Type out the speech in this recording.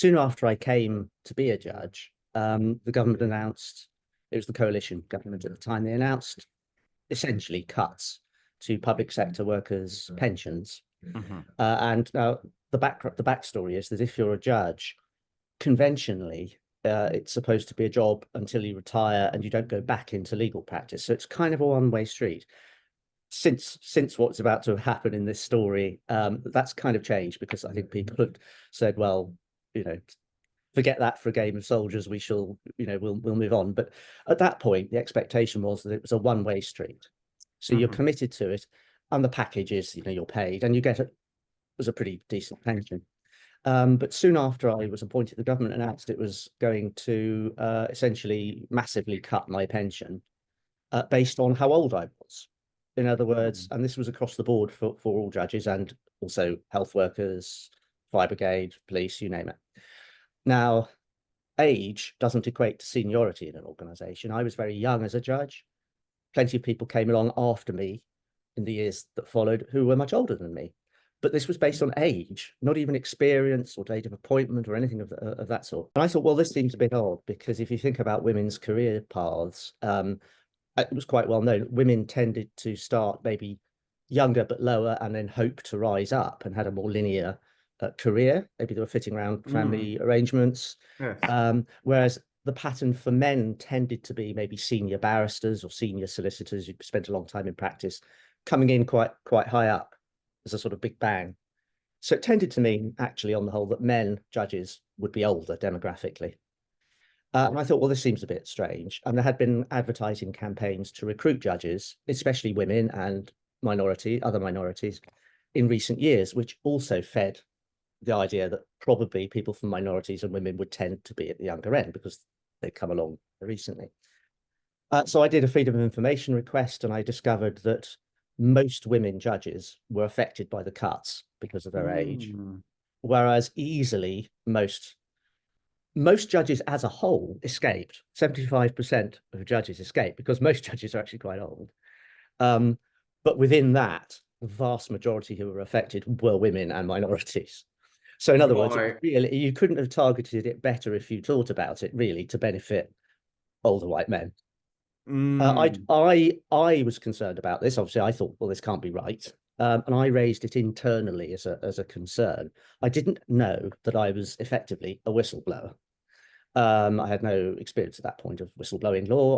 soon after I came to be a judge, the government announced, it was the coalition government at the time, they announced essentially cuts to public sector workers' pensions. And now the backstory is that if you're a judge, conventionally, it's supposed to be a job until you retire and you don't go back into legal practice. So it's kind of a one-way street. Since what's about to happen in this story, that's kind of changed, because I think people have said, well, forget that for a game of soldiers, we shall, we'll move on. But at that point, the expectation was that it was a one-way street. So you're committed to it, and the package is, you're paid, and you get it was a pretty decent pension. But soon after I was appointed, the government announced it was going to essentially massively cut my pension based on how old I was. In other words, and this was across the board for all judges and also health workers, fire brigade, police, you name it. Now, age doesn't equate to seniority in an organisation. I was very young as a judge. Plenty of people came along after me in the years that followed who were much older than me. But this was based on age, not even experience or date of appointment or anything of that sort. And I thought, well, this seems a bit odd, because if you think about women's career paths, it was quite well known. Women tended to start maybe younger but lower and then hope to rise up, and had a more linear career. Maybe they were fitting around family arrangements. Yes. Whereas the pattern for men tended to be maybe senior barristers or senior solicitors who spent a long time in practice, coming in quite high up as a sort of big bang. So it tended to mean, actually, on the whole, that men judges would be older demographically. And I thought, well, this seems a bit strange. And there had been advertising campaigns to recruit judges, especially women and other minorities, in recent years, which also fed the idea that probably people from minorities and women would tend to be at the younger end because they'd come along recently. So I did a freedom of information request, and I discovered that most women judges were affected by the cuts because of their age, whereas easily most judges as a whole escaped. 75% of judges escaped, because most judges are actually quite old. But within that, the vast majority who were affected were women and minorities. So in other words, really, you couldn't have targeted it better if you thought about it, really, to benefit older white men. I was concerned about this. Obviously, I thought, well, this can't be right. And I raised it internally as a concern. I didn't know that I was effectively a whistleblower. I had no experience at that point of whistleblowing law.